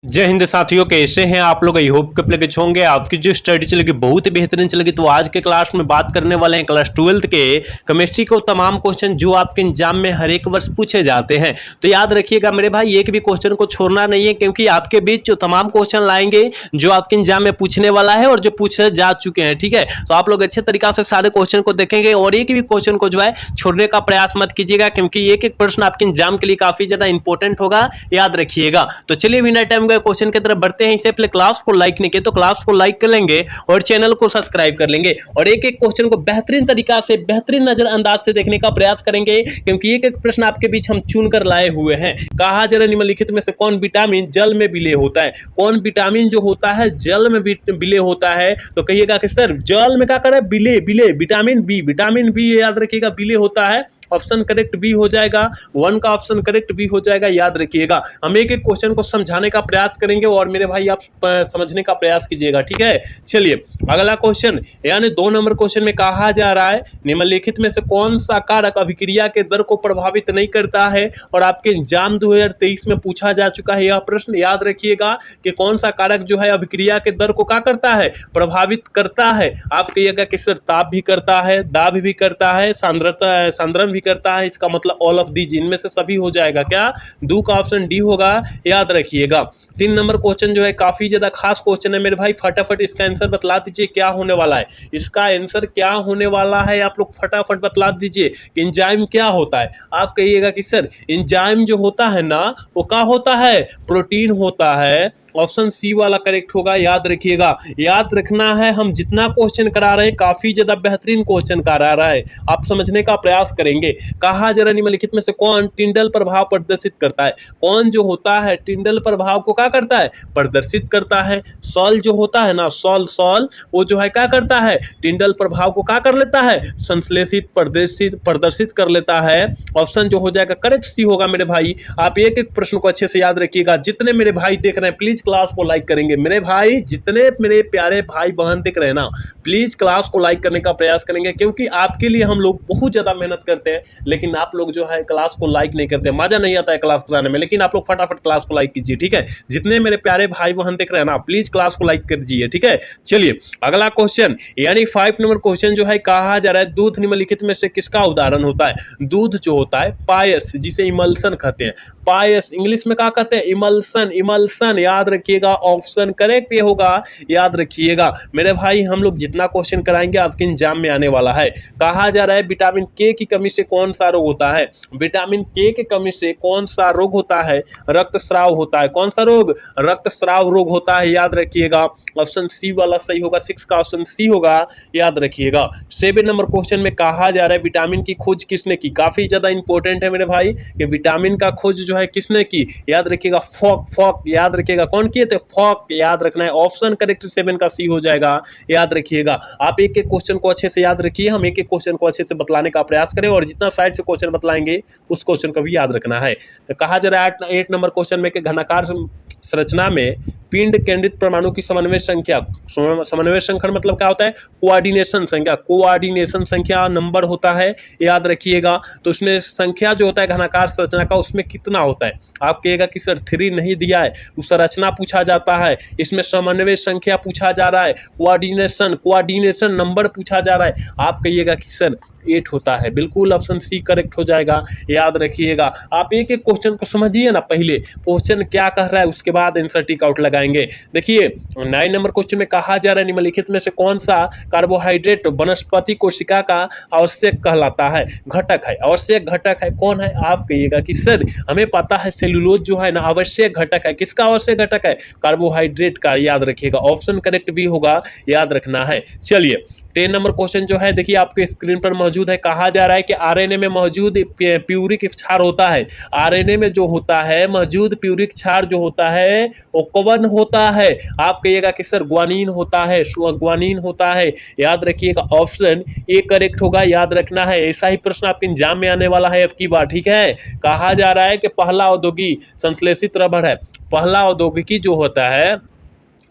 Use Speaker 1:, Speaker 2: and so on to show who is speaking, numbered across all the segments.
Speaker 1: जय हिंद साथियों, कैसे हैं आप लोग। आई होप के कुछ होंगे। आपकी जो स्टडी चलेगी बहुत ही बेहतरीन चलेगी। तो आज के क्लास में बात करने वाले हैं क्लास 12th के केमिस्ट्री को तमाम क्वेश्चन जो आपके एग्जाम में हर एक वर्ष पूछे जाते हैं। तो याद रखिएगा मेरे भाई, एक भी क्वेश्चन को छोड़ना नहीं है, क्योंकि आपके बीच जो तमाम क्वेश्चन लाएंगे जो आपके एग्जाम में पूछने वाला है और जो पूछे जा चुके हैं। ठीक है, तो आप लोग अच्छे तरीका से सारे क्वेश्चन को देखेंगे और एक भी क्वेश्चन को जो है छोड़ने का प्रयास मत कीजिएगा, क्योंकि एक एक प्रश्न आपके एग्जाम के लिए काफी ज्यादा इंपॉर्टेंट होगा। याद रखिएगा। तो चलिए बिना टाइम का क्वेश्चन की तरफ बढ़ते हैं। इससे पहले क्लास को लाइक नहीं किया तो क्लास को लाइक कर लेंगे और चैनल को सब्सक्राइब कर लेंगे और एक एक क्वेश्चन को बेहतरीन तरीका से, बेहतरीन नजरअंदाज से देखने का प्रयास करेंगे, क्योंकि एक एक प्रश्न आपके बीच हम चुन कर लाए हुए हैं। कहा जरा निम्नलिखित में से कौन विटामिन जल में विलय होता है। कौन विटामिन जो होता है जल में विलय होता है। तो कहिएगा कि सर जल में क्या करे, विलय विलय विटामिन बी, विटामिन बी याद रखिएगा विलय होता है। ऑप्शन करेक्ट बी हो जाएगा, 1 का ऑप्शन करेक्ट बी हो जाएगा। याद रखिएगा, हम एक एक क्वेश्चन को समझाने का प्रयास करेंगे और मेरे भाई आप समझने का प्रयास कीजिएगा। ठीक है, चलिए अगला क्वेश्चन, यानी 2 नंबर क्वेश्चन में कहा जा रहा है निम्नलिखित में से कौन सा कारक अभिक्रिया के दर को प्रभावित नहीं करता है। और आपके एग्जाम 2023 में पूछा जा चुका है यह प्रश्न। याद रखिएगा कि कौन सा कारक जो है अभिक्रिया के दर को क्या करता है, प्रभावित करता है। आप कहिएगा कि सर ताप भी करता है, दाब भी करता है, सांद्रता सांद्रण भी करता है। इसका मतलब ऑल ऑफ दीज, इनमें से सभी हो जाएगा। क्या 2 का ऑप्शन डी होगा। याद रखिएगा। 3 नंबर क्वेश्चन जो है काफी ज्यादा खास क्वेश्चन है मेरे भाई, फटाफट इसका आंसर बतला दीजिए क्या होने वाला है। इसका आंसर क्या होने वाला है आप लोग फटाफट बतला दीजिए। एंजाइम क्या होता है। आप कहिएगा कि सर एंजाइम जो होता है ना वो क्या होता है, प्रोटीन होता है। ऑप्शन सी वाला करेक्ट होगा। याद रखिएगा, याद रखना है। हम जितना क्वेश्चन करा रहे हैं काफी ज्यादा बेहतरीन क्वेश्चन करा रहा है, आप समझने का प्रयास करेंगे। कहा जरा निम्नलिखित में से कौन टिंडल प्रभाव प्रदर्शित करता है। कौन जो होता है टिंडल प्रभाव को क्या करता है, प्रदर्शित करता है। सॉल जो होता है ना, सॉल वो जो है क्या करता है, टिंडल प्रभाव को क्या कर लेता है, संश्लेषित प्रदर्शित कर लेता है। ऑप्शन जो हो जाएगा करेक्ट सी होगा मेरे भाई। आप एक एक प्रश्न को अच्छे से याद रखिएगा। जितने मेरे भाई देख रहे हैं प्लीज क्लास को लाइक करेंगे। मेरे भाई जितने मेरे प्यारे भाई बहन देख रहे हैं ना, प्लीज क्लास को लाइक करने का प्रयास करेंगे, क्योंकि आपके लिए हम लोग बहुत ज्यादा मेहनत करते हैं, लेकिन आप लोग जो है क्लास को लाइक नहीं करते। मजा नहीं आता है क्लास कराने में, लेकिन आप लोग फटाफट क्लास को लाइक कीजिए। ठीक है, जितने मेरे प्यारे भाई बहन देख रहे हैं ना, प्लीज क्लास को लाइक कर दीजिए। ठीक है, चलिए अगला क्वेश्चन, यानी 5 नंबर क्वेश्चन जो है कहा जा रहा है दूध निम्नलिखित में से किसका उदाहरण होता है। दूध जो होता है पायस, जिसे इमल्सन कहते हैं। पायस इंग्लिश में क्या कहते हैं, इमल्सन, इमल्सन। याद रखिएगा, ऑप्शन करेक्ट ये होगा। याद रखिएगा मेरे भाई, हम लोग जितना क्वेश्चन कराएंगे आपके एग्जाम में आने वाला है। कहा जा रहा है विटामिन के की कमी से कौन सा रोग होता है। विटामिन के की कमी से कौन सा रोग होता है, रक्तस्राव होता है। कौन सा रोग, रक्तस्राव रोग होता है। याद रखिएगा, ऑप्शन सी वाला सही होगा, 6 का ऑप्शन सी होगा। याद रखिएगा। 7 नंबर क्वेश्चन में कहा जा रहा है विटामिन की खोज किसने की। काफी ज्यादा इंपॉर्टेंट है मेरे भाई कि विटामिन का खोज जो है किसने की। याद रखिएगा फॉक, याद रखिएगा कौन किए थे, फॉक। याद रखना है, ऑप्शन करेक्ट 7 का सी हो जाएगा। याद रखिएगा, आप एक एक क्वेश्चन को अच्छे से याद रखिए, हम एक एक क्वेश्चन को अच्छे से बतलाने का प्रयास करें और जितना साइड से क्वेश्चन बतलाएंगे उस क्वेश्चन को भी याद रखना है। तो कहा जा रहा है 8 नंबर क्वेश्चन में कि घनाकार संरचना में पिंड केंद्रित परमाणु की समन्वय संख्या, समन्वय संख्या मतलब क्या होता है, कोऑर्डिनेशन संख्या, कोऑर्डिनेशन संख्या नंबर होता है। याद रखिएगा, तो उसमें संख्या जो होता है घनाकार संरचना का उसमें कितना होता है। आप कहिएगा कि सर 3 नहीं दिया है, उस संरचना पूछा जाता है, इसमें समन्वय संख्या पूछा जा रहा है, कोऑर्डिनेशन नंबर पूछा जा रहा है। आप कहिएगा कि सर 8 होता है। बिल्कुल ऑप्शन सी करेक्ट हो जाएगा। याद रखिएगा, आप एक एक क्वेश्चन को समझिए ना, पहले क्वेश्चन क्या कह रहा है उसके बाद आंसर टिक आउट लगाएंगे। देखिए 9 नंबर क्वेश्चन में कहा जा रहा है निम्नलिखित में से कौन सा कार्बोहाइड्रेट वनस्पति कोशिका का आवश्यक कहलाता है, घटक है, आवश्यक घटक है। कौन है, आप कहिएगा कि सर हमें पता है सेलुलोज जो है ना आवश्यक घटक है। किसका आवश्यक घटक है, कार्बोहाइड्रेट का। याद रखिएगा, ऑप्शन करेक्ट भी होगा। याद रखना है। चलिए 10 नंबर क्वेश्चन जो है देखिए आपके स्क्रीन पर मौजूद है। कहा जा रहा है कि आरएनए में मौजूद प्यूरिक क्षार होता है। आरएनए में जो होता है मौजूद प्यूरिक क्षार जो होता है वो कौन होता है। आप कहिएगा कि सर ग्वानिन होता है, ग्वानिन होता है। याद रखिएगा, ऑप्शन ए करेक्ट होगा। याद रखना है, ऐसा ही प्रश्न आपके एग्जाम में आने वाला है अब की बार। ठीक है, कहा जा रहा है कि पहला औद्योगिक संश्लेषित रबर है। पहला औद्योगिकी जो होता है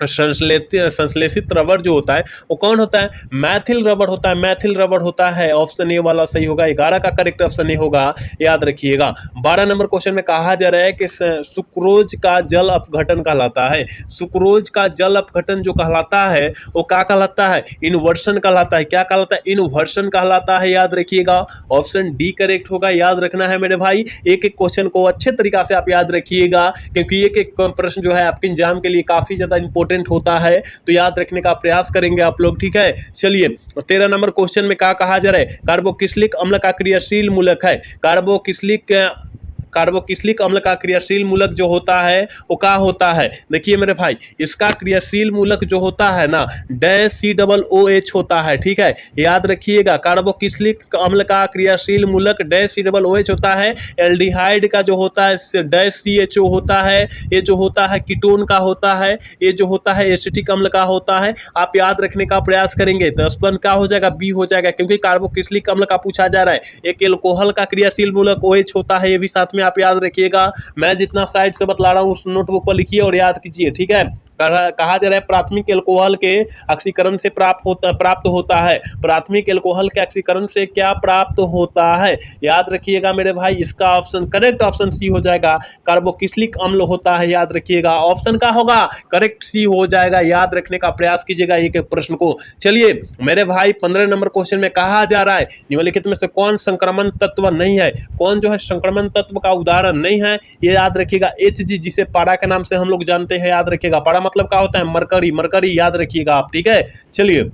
Speaker 1: संश्लेषित रबर जो होता है वो कौन होता है? मैथिल रबर होता है, मैथिल रबर होता है। ऑप्शन ए वाला सही होगा, 11 का करेक्ट ऑप्शन ए होगा, याद रखिएगा। 12 नंबर क्वेश्चन में कहा जा रहा है कि सुक्रोज का जल अपघटन कहलाता है। सुक्रोज का जल अपघटन जो कहलाता है वो क्या कहलाता है? इन्वर्सन कहलाता है। क्या कहलाता है? इन्वर्सन कहलाता है, याद रखिएगा। ऑप्शन डी करेक्ट होगा, याद रखना है मेरे भाई। एक एक क्वेश्चन को अच्छे तरीका से आप याद रखिएगा, क्योंकि एक एक प्रश्न जो है आपके एग्जाम के लिए काफी ज्यादा इंपॉर्टेंट होता है, तो याद रखने का प्रयास करेंगे आप लोग, ठीक है। चलिए 13 नंबर क्वेश्चन में क्या कहा जा रहा है? कार्बोक्सिलिक अम्ल का क्रियाशील मूलक है। कार्बोक्सिलिक अम्ल का क्रियाशील मूलक जो होता है वो क्या होता है? देखिए मेरे भाई, इसका क्रियाशील मूलक जो होता है ना, COOH होता है, ठीक है, याद रखिएगा। कार्बोक्सिलिक अम्ल का क्रियाशील मूलक COOH होता है। एल्डिहाइड का जो होता है CHO होता है। ये जो होता है कीटोन का होता है, ये जो होता है एसिटिक अम्ल का होता है। आप याद रखने का प्रयास करेंगे तो स्पन क्या हो जाएगा? बी हो जाएगा, क्योंकि कार्बोक्सिलिक अम्ल का पूछा जा रहा है। एक एल्कोहल का क्रियाशील मूलक OH होता है, ये भी साथ में आप याद रखिएगा। मैं जितना साइड से बतला रहा हूँ उस नोटबुक पर लिखिए और याद कीजिए, ठीक है। कहा जा रहा है प्राथमिक एल्कोहल के ऑक्सीकरण से प्राप्त होता है। प्राथमिक एल्कोहल के ऑक्सीकरण से क्या प्राप्त होता है? याद रखिएगा मेरे भाई, इसका ऑप्शन करेक्ट ऑप्शन सी हो जाएगा। कार्बोक्सिलिक अम्ल होता है, याद रखिएगा। ऑप्शन का होगा करेक्ट सी हो जाएगा, याद रखने का प्रयास कीजिएगा एक एक प्रश्न को। चलिए मेरे भाई 15 नंबर क्वेश्चन में कहा जा रहा है निम्नलिखित में से कौन संक्रमण तत्व नहीं है? कौन जो है संक्रमण तत्व का उदाहरण नहीं है? ये याद रखिएगा। Hg जिसे पारा के नाम से हम लोग जानते हैं, याद रखिएगा। पारा मतलब क्या होता है? मरकरी, मरकरी, याद रखिएगा आप, ठीक है। चलिए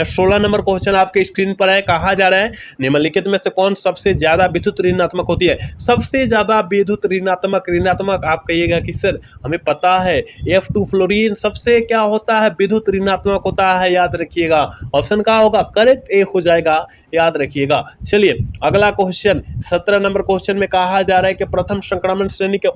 Speaker 1: 16 नंबर क्वेश्चन आपके स्क्रीन पर है। कहा जा रहा है निम्नलिखित में से कौन सबसे ज्यादा विद्युत ऋणात्मक होती है? सबसे ज्यादा विद्युत ऋणात्मक आप कहिएगा कि सर हमें पता है F2 फ्लोरीन सबसे क्या होता है? विद्युत ऋणात्मक होता है, याद रखिएगा। ऑप्शन का होगा करेक्ट ए हो जाएगा, याद रखिएगा। चलिए अगला क्वेश्चन 17 नंबर क्वेश्चन में कहा जा रहा है कि प्रथम संक्रमण श्रेणी के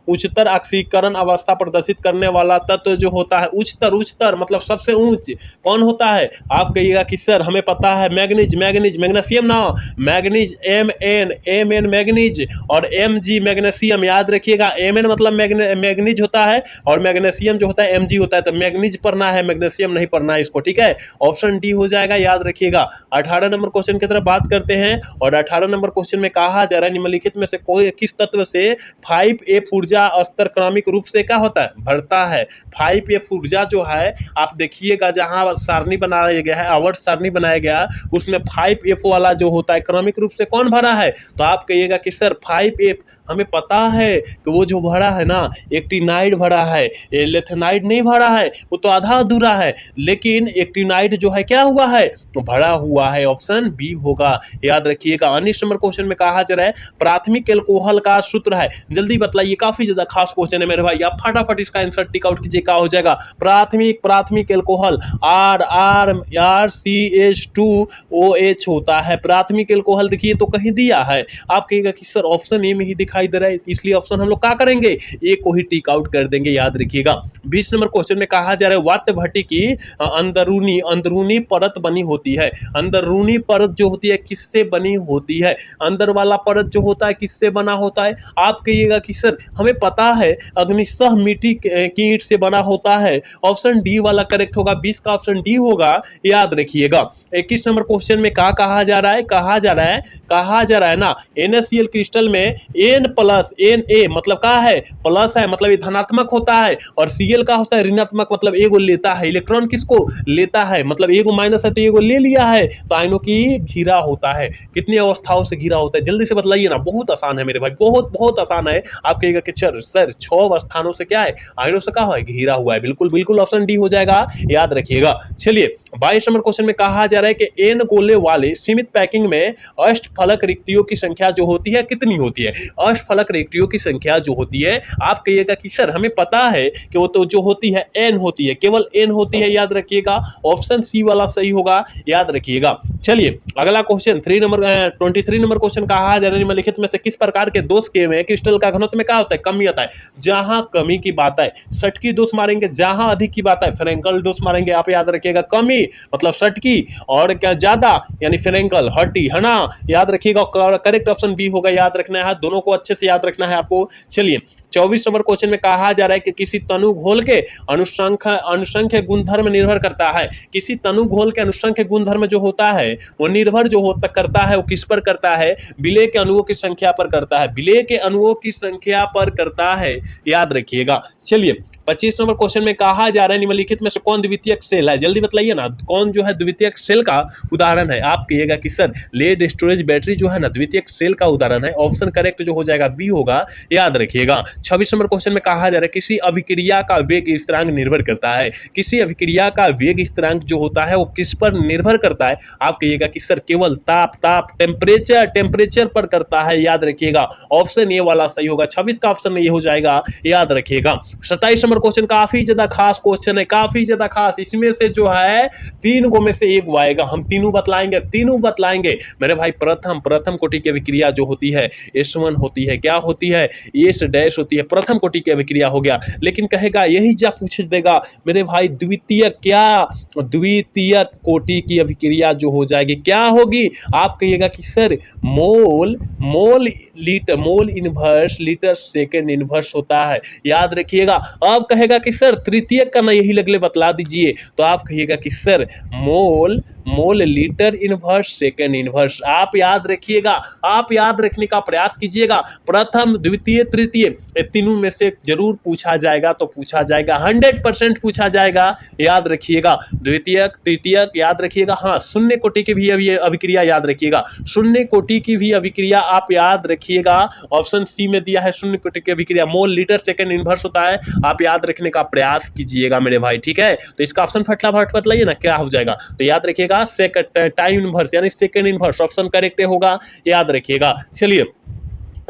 Speaker 1: उच्चतर ऑक्सीकरण अवस्था प्रदर्शित करने वाला तत्व जो होता है, उच्चतर मतलब सबसे ऊंच, कौन होता है? आप कहिएगा कि सर हमें पता है मैग्नीशियम ना, मैग्नीज Mn मैग्नीज और Mg मैग्नीशियम, याद रखिएगा। Mn मतलब मैग्नीज होता है और मैग्नीशियम जो होता है Mg होता है, तो मैग्नीज पढ़ना है, मैग्नीशियम नहीं पढ़ना है इसको, ठीक है। ऑप्शन डी हो जाएगा, याद रखिएगा। 18 नंबर क्वेश्चन की तरफ बात करते हैं और 18 नंबर क्वेश्चन में कहा जा रहा है निम्नलिखित में से कोई किस तत्व से 5F ऊर्जा स्तर क्रमिक रूप से क्या होता है? बढ़ता है। 5F ऊर्जा जो है आप देखिएगा, जहां सारणी बनाया गया है, आवर्त सारणी बनाया गया, उसमें 5F वाला जो होता है क्रमिक रूप से कौन भरा है? तो आप कहिएगा कि सर 5F हमें पता है कि वो जो भरा है ना, एक्टिनाइड भरा है, लेथेनाइड नहीं भरा है, वो तो आधा अधूरा है। लेकिन एक्टिनाइड जो है क्या हुआ है? तो भरा हुआ है, ऑप्शन बी होगा, याद रखिएगा। 19 नंबर क्वेश्चन में कहा जा रहा है प्राथमिक एल्कोहल का सूत्र है। जल्दी बतलाइए, काफी ज्यादा खास क्वेश्चन है मेरे भाई, आप फटाफट इसका आंसर टिक आउट कीजिए, क्या हो जाएगा? प्राथमिक एल्कोहल RCH2OH होता है प्राथमिक एल्कोहल। देखिए तो कहीं दिया है, आप कहिएगा कि सर ऑप्शन ए में ही दिखाई दे रहा है, इसलिए ऑप्शन हम लोग क्या करेंगे? ए को ही टिक आउट कर देंगे, याद रखिएगा। 20 नंबर क्वेश्चन में कहा जा रहा है वात भट्टी की अंदरूनी परत बनी होती है। अंदरूनी परत जो होती है किससे बनी होती है? अंदर वाला परत जो होता है किससे बना होता है? आप कहिएगा कि सर हमें पता है अग्निशह मिट्टी की ईंट से बना होता है, ऑप्शन डी वाला करेक्ट होगा, 20 का ऑप्शन डी होगा, याद रखिएगा। 21 नंबर क्वेश्चन में क्या कहा जा रहा है? कहा जा रहा है ना NaCl क्रिस्टल में Na मतलब क्या है? प्लस है, मतलब ये धनात्मक होता है, और Cl का होता है ऋणात्मक, मतलब एगो लेता है, इलेक्ट्रॉन किसको लेता है, मतलब एगो माइनस है तो एगो ले लिया है, तो आयनों की घिरा होता है। कितनी अवस्थाओं से घिरा होता है? जल्दी से बतलाइए ना, बहुत आसान है मेरे भाई, बहुत आसान है। आप कहिएगा कि सर 6 अवस्थानों से क्या है? आयनों से क्या है? घिरा हुआ है, बिल्कुल ऑप्शन डी हो जाएगा, याद रखिएगा। चलिए 22 नंबर क्वेश्चन में कहा जा रहा है कि n गोले वाले सीमित पैकिंग में अष्टफलक रिक्तियों की संख्या जो होती है कितनी होती है? अष्टफलक रिक्तियों की संख्या जो होती है, आप कहिएगा कि सर हमें पता है कि वो तो जो होती है n होती है, केवल n होती है, याद रखिएगा। ऑप्शन सी वाला सही होगा, याद रखिएगा। चलिए अगला क्वेश्चन 23 नंबर क्वेश्चन कहा जा रहा है निम्नलिखित में से किस प्रकार के दोष के में क्रिस्टल का घनत्व में क्या होता है? कमी आता है। जहां कमी की बात है सटकी दोष मारेंगे, जहां अधिक की बात है फ्रेंकल दोष मारेंगे, आप याद रखिएगा। कमी मतलब सटकी और क्या ज्यादा यानी फ्रेंकल हटी, है ना, याद रखिएगा। करेक्ट ऑप्शन बी होगा, याद रखना है, दोनों को अच्छे से याद रखना है आपको। चलिए 24 नंबर क्वेश्चन में कहा जा रहा है कि किसी तनु घोल के अनुसंख्य गुणधर्म निर्भर करता है। किसी तनु घोल के अनुसंख्य गुणधर्म जो होता है वो निर्भर जो होता करता है वो किस पर करता है? विलेय के अणुओं की संख्या पर करता है। विलेय के अणुओं की संख्या पर करता है, याद रखिएगा। चलिए 25 नंबर क्वेश्चन में कहा जा रहा है निम्नलिखित में से कौन द्वितीयक सेल है? जल्दी बताइए ना, कौन जो है द्वितीयक सेल का उदाहरण है? आप कहिएगा कि सर लेड स्टोरेज बैटरी जो है ना द्वितीयक सेल का उदाहरण है। ऑप्शन करेक्ट जो हो जाएगा बी होगा, याद रखिएगा। 26 नंबर क्वेश्चन में कहा जा रहा है किसी अभिक्रिया का वेग स्थिरांक निर्भर करता है। किसी अभिक्रिया का वेग स्थिरांक जो होता है वो किस पर निर्भर करता है? आप कहिएगा कि सर केवल ताप टेम्परेचर पर करता है, याद रखिएगा। ऑप्शन ए वाला सही होगा। 26 का ऑप्शन ये हो जाएगा, याद रखिएगा। 27 नंबर क्वेश्चन काफी ज्यादा खास क्वेश्चन है, काफी ज्यादा खास। इसमें से जो है 3 गो में से 1 गो आएगा। हम तीनों बतलाएंगे मेरे भाई। प्रथम कोटि की अभिक्रिया जो होती है S1 होती है, क्या होती है? S डैश होती है, प्रथम कोटि की अभिक्रिया हो गया। लेकिन कहेगा यही जा पूछ देगा मेरे भाई द्वितीयक, क्या द्वितीयक कोटि की अभिक्रिया जो हो जाएगी क्या होगी? आप कहिएगा कि sir mole inverse litre second inverse होता है, याद रखिएगा। अब कहेगा कि सर तृतीयक का ना यही लगले बतला दीजिए, तो आप कहिएगा कि sir mole litre inverse second inverse. आप याद रखिएगा, आप याद रखने का प्रयास कीजिएगा। प्रथम द्वितीय तृतीय तीनों में से जरूर पूछा जाएगा, तो पूछा जाएगा 100% पूछा जाएगा, याद रखिएगा। द्वितीयक तृतीयक याद रखिएगा। हाँ, शून्य कोटि की भी अभिक्रिया याद रखिएगा। शून्य कोटि की भी अभिक्रिया आप याद रखिएगा। ऑप्शन सी में दिया है शून्य कोटि की अभिक्रिया मोल लीटर सेकेंड इनवर्स होता है। आप याद रखने का प्रयास कीजिएगा मेरे भाई, ठीक है। तो इसका ऑप्शन फटाफट बतलाइए ना क्या हो जाएगा। तो याद रखिएगा टाइम इनवर्स यानी सेकेंड इनवर्स, ऑप्शन करेक्ट होगा, याद रखिएगा। चलिए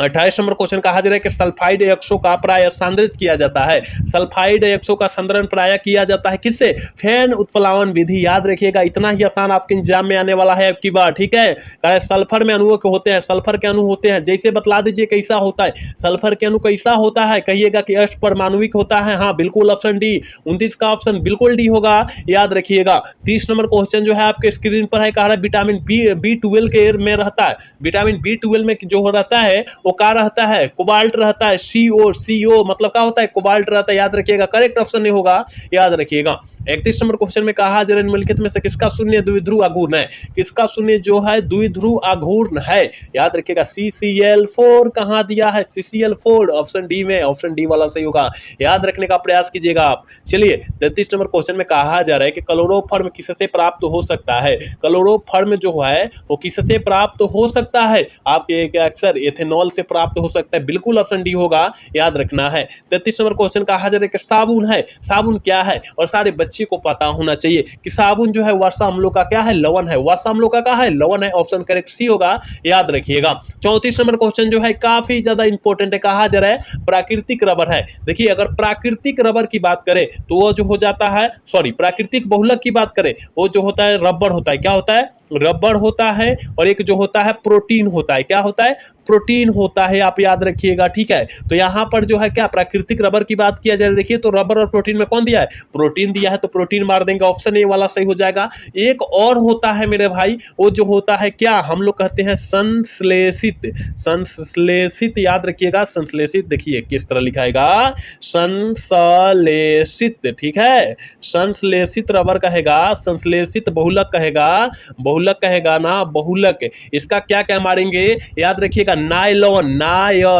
Speaker 1: 28 नंबर क्वेश्चन कहा जा रहा है कि सल्फाइड अयस्कों का प्राय संदर्भित किया जाता है। सल्फाइड अयस्कों का संदर्भ प्राय किया जाता है किससे? फैन उत्प्लावन विधि, याद रखिएगा। इतना ही आसान आपके एग्जाम में आने वाला है अब की बार, ठीक है। सल्फर में अणुओं के होते हैं, सल्फर के अणु होते हैं, जैसे बतला दीजिए कैसा होता है सल्फर के अणु, कैसा होता है? कहिएगा कि अष्टपरमाणुविक होता है। हाँ बिल्कुल, ऑप्शन डी। 29 का ऑप्शन बिल्कुल डी होगा, याद रखिएगा। 30 नंबर क्वेश्चन जो है आपके स्क्रीन पर है, कहा रहा है विटामिन B12 के में रहता है। विटामिन B12 में जो रहता है वो क्या रहता है? कोबाल्ट रहता है। CO मतलब क्या होता है? कोबाल्ट रहता है, याद रखिएगा। करेक्ट ऑप्शन नहीं होगा, याद रखिएगा। 31 नंबर क्वेश्चन में कहा जा रहा है निम्नलिखित में से किसका शून्य द्विध्रुव आघूर्ण है? किसका शून्य जो है द्विध्रुव आघूर्ण है? याद रखिएगा CCl4 कहां दिया है? CCl4 ऑप्शन डी में, ऑप्शन डी वाला सही होगा, याद रखने का प्रयास कीजिएगा आप। चलिए 33 नंबर क्वेश्चन में कहा जा रहा है कि क्लोरोफॉर्म किससे प्राप्त हो सकता है? क्लोरोफॉर्म जो है वो किससे प्राप्त हो सकता है? आपके अक्सर एथेनॉल से प्राप्त हो सकता है, बिल्कुल ऑप्शन डी होगा, याद रखना है। 33 नंबर क्वेश्चन कहा जा रहा है कि साबुन है। साबुन क्या है? और सारे बच्चे को पता होना चाहिए कि साबुन जो है वर्षा अम्लों का क्या है? लवण है। वर्षा अम्लों का क्या है? लवण है, ऑप्शन करेक्ट सी होगा, याद रखिएगा। 34 नंबर क्वेश्चन जो है काफी ज्यादा इंपॉर्टेंट है, कहा जा रहा है प्राकृतिक रबर है। देखिए अगर प्राकृतिक रबर की बात करें तो वो जो हो जाता है, सॉरी प्राकृतिक बहुलक की बात करें वो जो होता है रबर होता है। क्या होता है? रबर होता है। और एक जो होता है प्रोटीन होता है। क्या होता है? प्रोटीन होता है, आप याद रखिएगा, ठीक है। तो यहां पर जो है क्या प्राकृतिक रबर की बात किया जाए, देखिए तो रबर और प्रोटीन में कौन दिया है? प्रोटीन दिया है, तो प्रोटीन मार देंगे, ऑप्शन ए वाला सही हो जाएगा। एक और होता है मेरे भाई, वो जो होता है क्या हम लोग कहते हैं संश्लेषित। संश्लेषित याद रखिएगा, संश्लेषित देखिए किस तरह लिखाएगा, संश्लेषित, ठीक है। संश्लेषित रबर कहेगा, संश्लेषित बहुलक कहेगा, बहुलक कहेगा ना, बहुलक। इसका क्या क्या मारेंगे, याद रखिएगा, नायलॉन,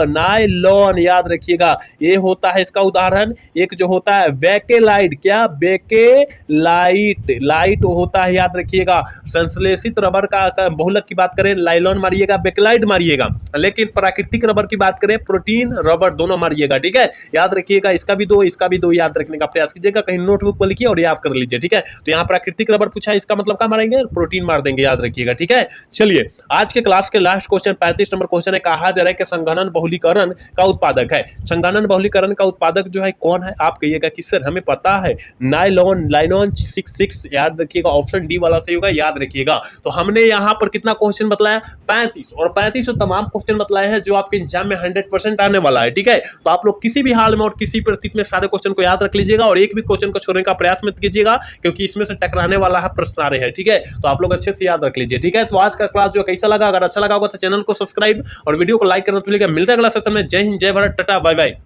Speaker 1: नायलॉन याद रखिएगा, ये होता है इसका उदाहरण। एक जो होता है बेकेलाइट, क्या बेकेलाइट, लाइट होता है, याद रखिएगा। संश्लेषित रबर का बहुलक की बात करें लाइलॉन मारिएगा, बेकेलाइट मारिएगा, लेकिन प्राकृतिक रबर की बात करें प्रोटीन रबर दोनों मारिएगा, ठीक है। याद रखिएगा, इसका भी दो याद रखने का प्रयास कीजिएगा, कहीं नोटबुक पर लिखिए और याद कर लीजिए, ठीक है। तो यहाँ प्राकृतिक रबर पूछा है, इसका मतलब क्या मारेंगे? प्रोटीन मार देंगे, याद रखिएगा, ठीक है। चलिए आज के क्लास के लास्ट क्वेश्चन 35 नंबर क्वेश्चन है, कहा जा रहा है कि संघनन बहुलीकरण का उत्पादक है। संघनन बहुलीकरण का उत्पादक जो है कौन है? आप कहिएगा कि सर हमें पता है नायलॉन, लाइनॉन 66, याद रखिएगा, ऑप्शन डी वाला सही होगा, याद रखिएगा। तो हमने यहाँ पर कितना क्वेश्चन बतलाया? 35, और 35 तमाम क्वेश्चन बतलाए हैं जो आपके एग्जाम में 100% आने वाला है, ठीक है। तो आप लोग किसी भी हाल में और किसी परिस्थिति में सारे क्वेश्चन को याद रख लीजिएगा और एक भी क्वेश्चन को छोड़ने का प्रयास मत कीजिएगा, क्योंकि इसमें से टकराने वाला है प्रश्न आ रहे हैं, ठीक है। तो आप लोग अच्छे से से याद रख लीजिए। ठीक है, तो आज का क्लास जो कैसा लगा, अगर अच्छा लगा होगा तो चैनल को सब्सक्राइब और वीडियो को लाइक करना तो मिलता है अगला सेशन में। जय हिंद, जय भारत, टाटा, बाय बाय।